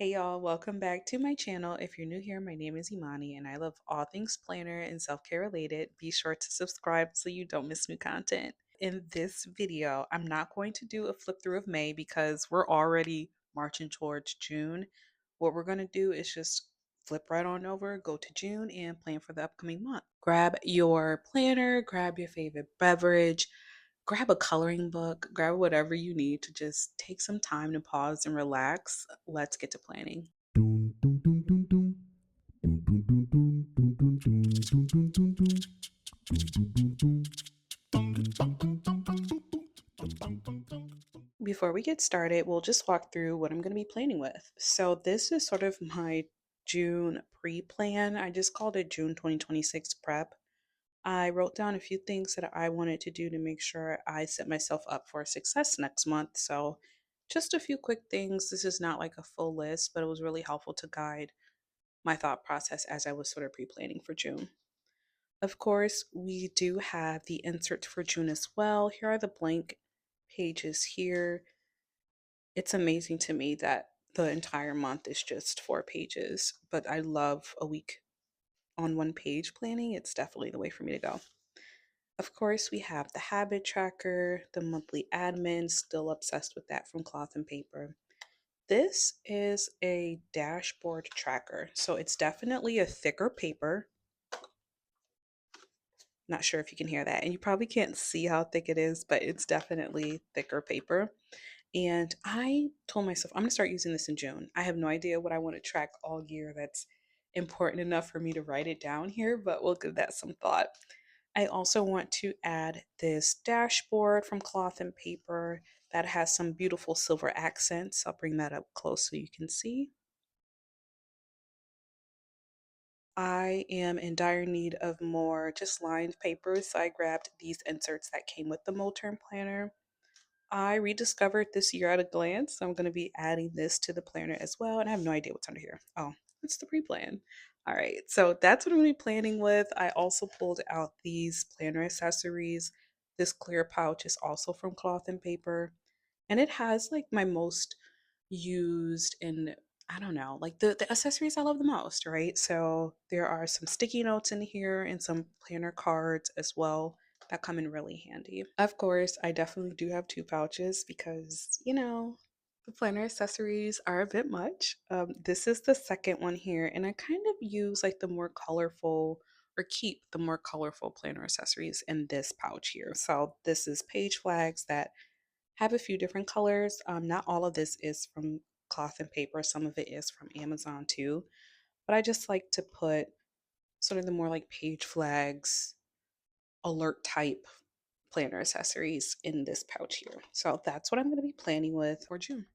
Hey y'all, welcome back to my channel. If you're new here, my name is Imani and I love all things planner and self-care related. Be sure to subscribe so you don't miss new content. In this video, I'm not going to do a flip through of May because we're already marching towards June. What we're going to do is just flip right on over, go to June and plan for the upcoming month. Grab your planner, grab your favorite beverage, grab a coloring book, grab whatever you need to just take some time to pause and relax. Let's get to planning. Dun, dun, dun, dun, dun. Dun, dun, dun, dun, dun, dun, dun, dun, dun, dun, dun. Dun, dun, dun, dun. Dun, dun, dun, dun, dun, dun. Dun, dun, dun, dun. Before we get started, we'll just walk through what I'm going to be planning with. So, this is sort of my June pre plan. I just called it June 2026 prep. I wrote down a few things that I wanted to do to make sure I set myself up for success next month. So, just a few quick things. This is not like a full list, but it was really helpful to guide my thought process as I was sort of pre planning for June. Of course, we do have the inserts for June as well. Here are the blank pages here. It's amazing to me that the entire month is just 4 pages, but I love a week on one page planning. It's definitely the way for me to go. Of course, we have the habit tracker, the monthly admin, still obsessed with that from cloth and paper. This is a dashboard tracker. So it's definitely a thicker paper. Not sure if you can hear that. And you probably can't see how thick it is, but it's definitely thicker paper. And I told myself, I'm going to start using this in June. I have no idea what I want to track all year that's important enough for me to write it down here, but we'll give that some thought. I also want to add this dashboard from cloth and paper that has some beautiful silver accents. I'll bring that up close so you can see. I am in dire need of more just lined papers, so I grabbed these inserts that came with the Moterm planner. I rediscovered this year at a glance, so I'm going to be adding this to the planner as well, and I have no idea what's under here. Oh, it's the pre-plan. All right, so that's what I'm going to be planning with. I also pulled out these planner accessories. This clear pouch is also from cloth and paper, and it has like my most used and I don't know, like the accessories I love the most, right? So there are some sticky notes in here and some planner cards as well that come in really handy. Of course, I definitely do have two pouches because, the planner accessories are a bit much. This is the second one here, and I kind of use like the more colorful or keep the more colorful planner accessories in this pouch here. So this is page flags that have a few different colors. Not all of this is from cloth and paper, some of it is from Amazon too. But I just like to put sort of the more like page flags, alert type planner accessories in this pouch here. So that's what I'm going to be planning with for June.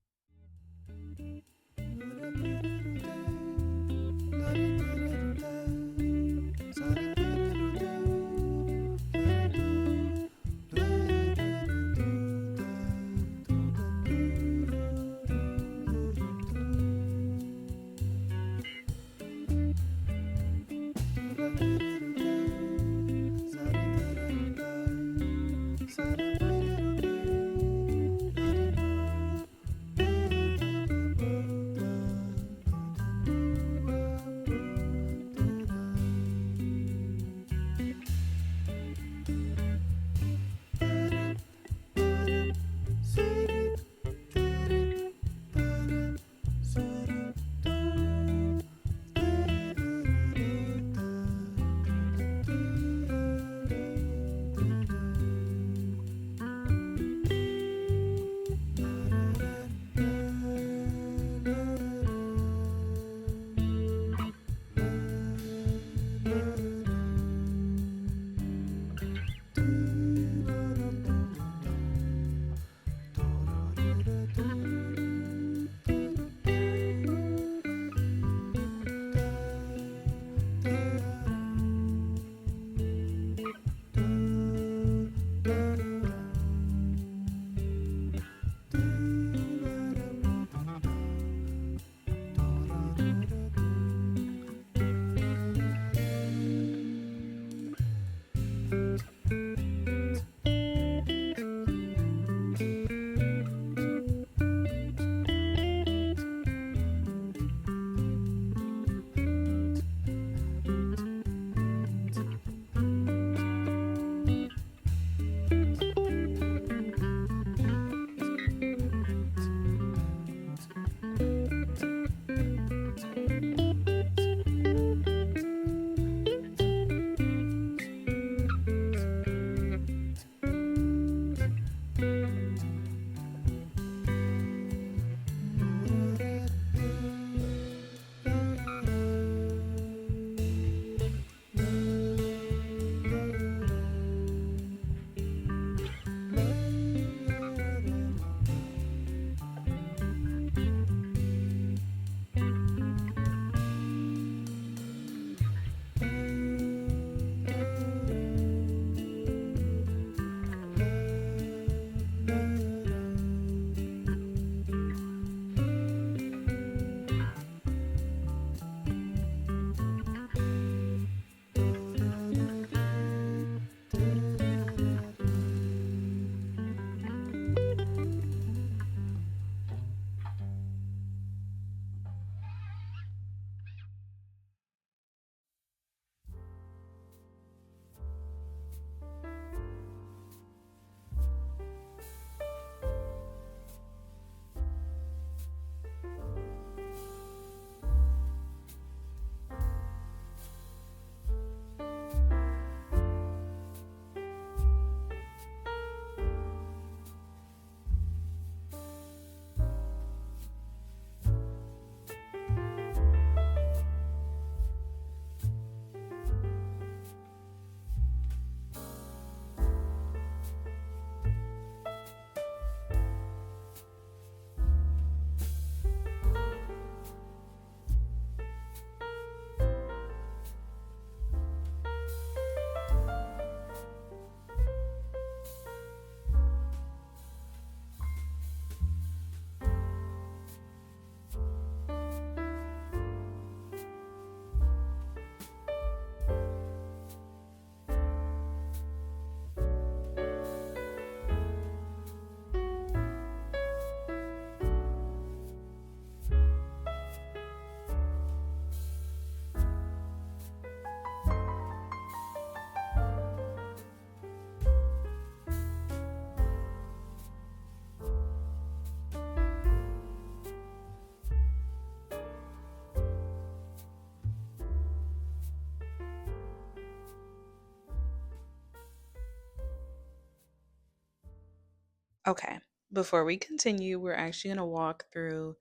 Okay, before we continue, we're actually going to walk through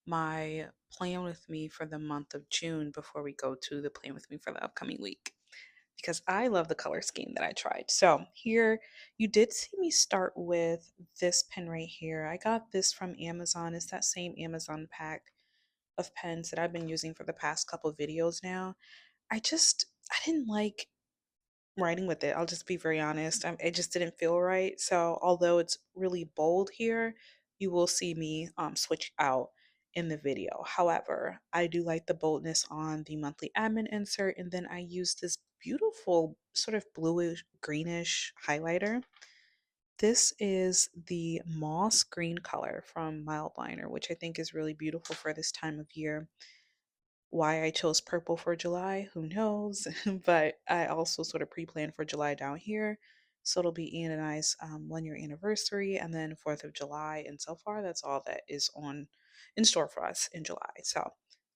my plan with me for the month of June before we go to the plan with me for the upcoming week because I love the color scheme that I tried. So, here you did see me start with this pen right here. I got this from Amazon. It's that same Amazon pack of pens that I've been using for the past couple videos now. I didn't like writing with it. I'll just be very honest. It just didn't feel right. So although it's really bold here, you will see me switch out in the video. However, I do like the boldness on the monthly admin insert, and then I use this beautiful sort of bluish greenish highlighter. This is the moss green color from Mildliner, which I think is really beautiful for this time of year. Why I chose purple for July, who knows? But I also sort of pre planned for July down here. So it'll be Ian and I's 1 year anniversary and then 4th of July. And so far, that's all that is on in store for us in July. So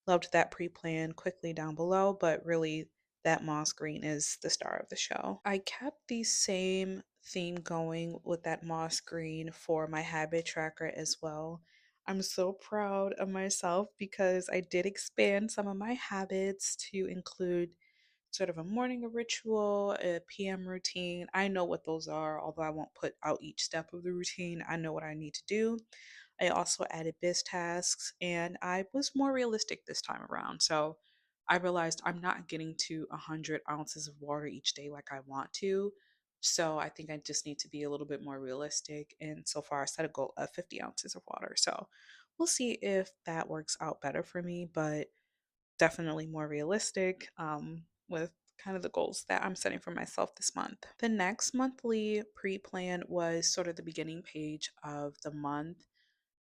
loved that pre plan quickly down below, but really that moss green is the star of the show. I kept the same theme going with that moss green for my habit tracker as well. I'm so proud of myself because I did expand some of my habits to include sort of a morning ritual, a PM routine. I know what those are, although I won't put out each step of the routine. I know what I need to do. I also added biz tasks and I was more realistic this time around. So I realized I'm not getting to 100 ounces of water each day like I want to. So I think I just need to be a little bit more realistic. And so far, I set a goal of 50 ounces of water. So we'll see if that works out better for me, but definitely more realistic with kind of the goals that I'm setting for myself this month. The next monthly pre plan was sort of the beginning page of the month.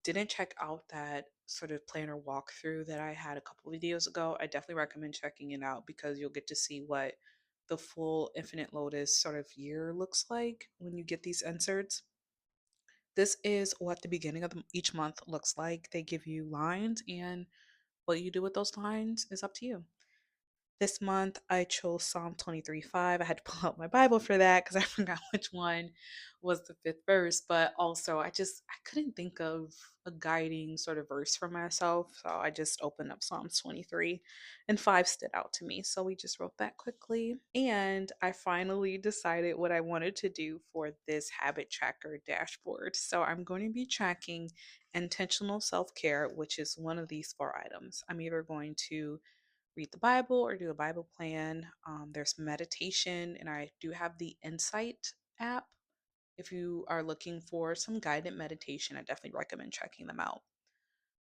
Didn't check out that sort of planner walkthrough that I had a couple videos ago. I definitely recommend checking it out because you'll get to see what the full Infinite Lotus sort of year looks like when you get these inserts. This is what the beginning of each month looks like. They give you lines, and what you do with those lines is up to you. This month, I chose Psalm 23:5. I had to pull out my Bible for that because I forgot which one was the fifth verse. But also, I couldn't think of a guiding sort of verse for myself. So I just opened up Psalms 23 and 5 stood out to me. So we just wrote that quickly. And I finally decided what I wanted to do for this habit tracker dashboard. So I'm going to be tracking intentional self care, which is one of these four items. I'm either going to read the Bible or do a Bible plan. There's meditation, and I do have the Insight app. If you are looking for some guided meditation, I definitely recommend checking them out.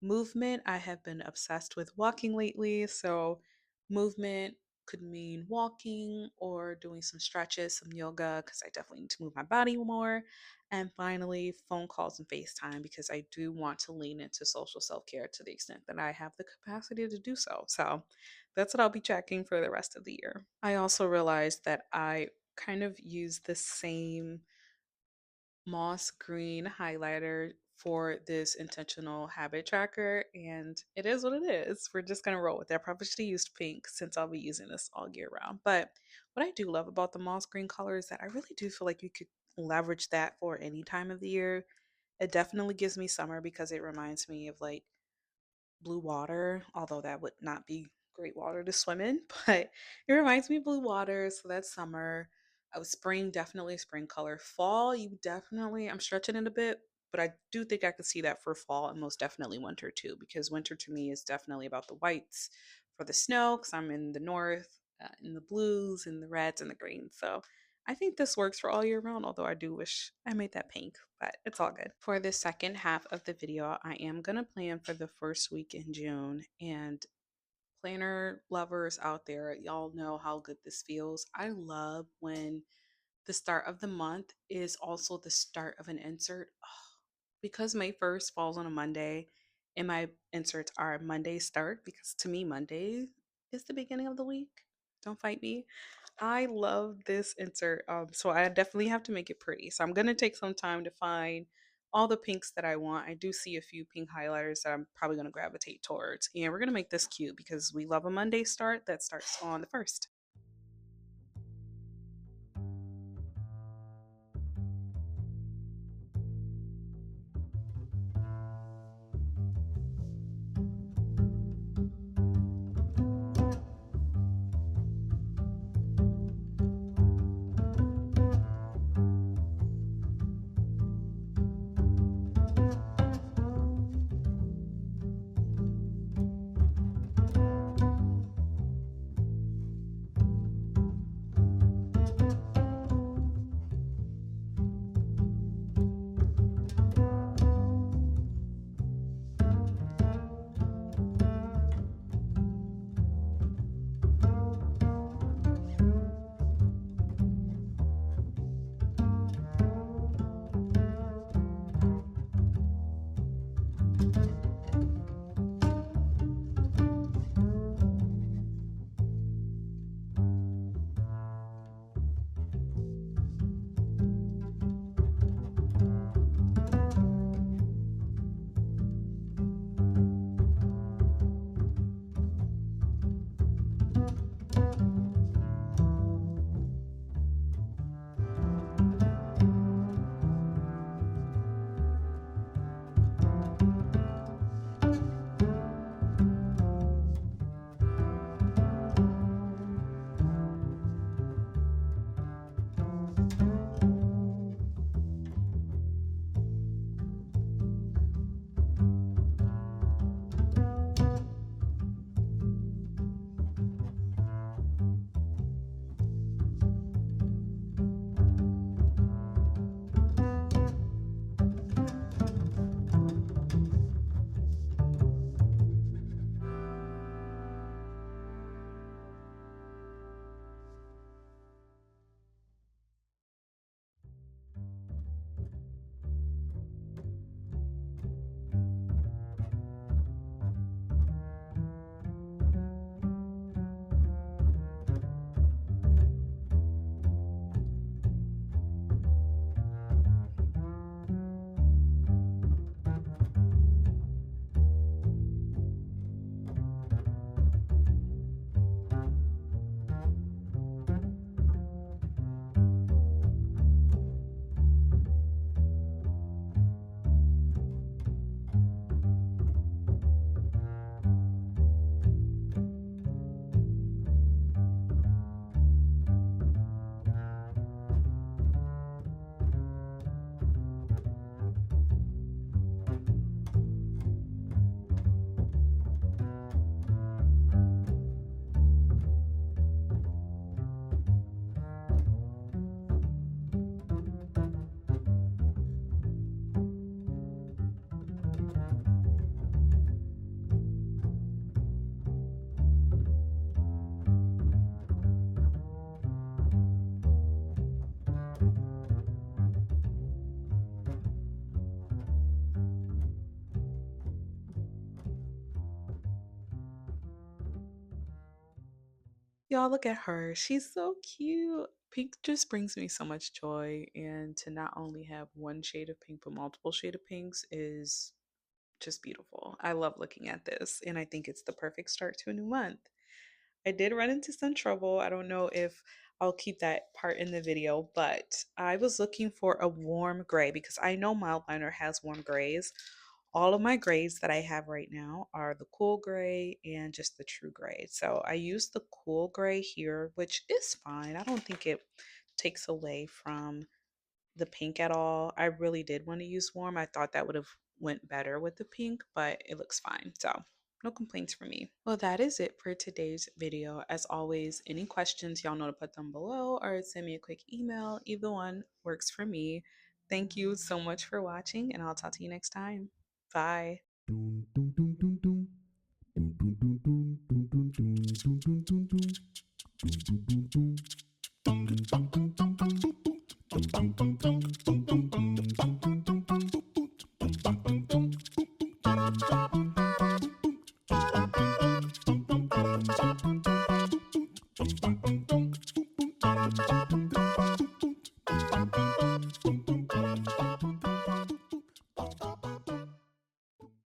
Movement, I have been obsessed with walking lately. So, movement could mean walking or doing some stretches, some yoga, because I definitely need to move my body more. And finally, phone calls and FaceTime, because I do want to lean into social self care to the extent that I have the capacity to do so. So, that's what I'll be checking for the rest of the year. I also realized that I kind of use the same moss green highlighter for this intentional habit tracker, and it is what it is. We're just gonna roll with it. I probably should have used pink since I'll be using this all year round. But what I do love about the moss green color is that I really do feel like you could leverage that for any time of the year. It definitely gives me summer because it reminds me of like blue water, although that would not be great water to swim in, but it reminds me of blue water. So that's summer. Spring, definitely spring color. Fall, you definitely, I'm stretching it a bit, but I do think I could see that for fall and most definitely winter too, because winter to me is definitely about the whites for the snow, because I'm in the north, in the blues and the reds and the greens. So I think this works for all year round, although I do wish I made that pink, but it's all good. For the second half of the video, I am going to plan for the first week in June. And planner lovers out there, y'all know how good this feels. I love when the start of the month is also the start of an insert. Because May 1st falls on a Monday, and my inserts are Monday start, because to me, Monday is the beginning of the week. Don't fight me. I love this insert. So I definitely have to make it pretty. So I'm gonna take some time to find all the pinks that I want. I do see a few pink highlighters that I'm probably gonna gravitate towards. And we're gonna make this cute because we love a Monday start that starts on the first. Y'all look at her. She's so cute. Pink just brings me so much joy, and to not only have one shade of pink but multiple shade of pinks is just beautiful. I love looking at this, and I think it's the perfect start to a new month. I did run into some trouble. I don't know if I'll keep that part in the video, but I was looking for a warm gray because I know mildliner has warm grays. All of my grays that I have right now are the cool gray and just the true gray. So I use the cool gray here, which is fine. I don't think it takes away from the pink at all. I really did want to use warm. I thought that would have went better with the pink, but it looks fine. So no complaints from me. Well, that is it for today's video. As always, any questions, y'all know to put them below or send me a quick email. Either one works for me. Thank you so much for watching, and I'll talk to you next time. Bye. Dun, dun, dun, dun, dun. Dun, dun, dun, dun, dun, dun, dun, dun, dun, dun, dun. Dun, dun, dun, dun. Dun, dun, dun, dun, dun, dun. Dun, dun, dun, dun, dun, dun, dun, dun, dun, dun, dun. Dun, dun, dun, dun. Dun, dun, dun, dun, dun, dun, dun, dun, dun, dun, dun, dun, dun, dun.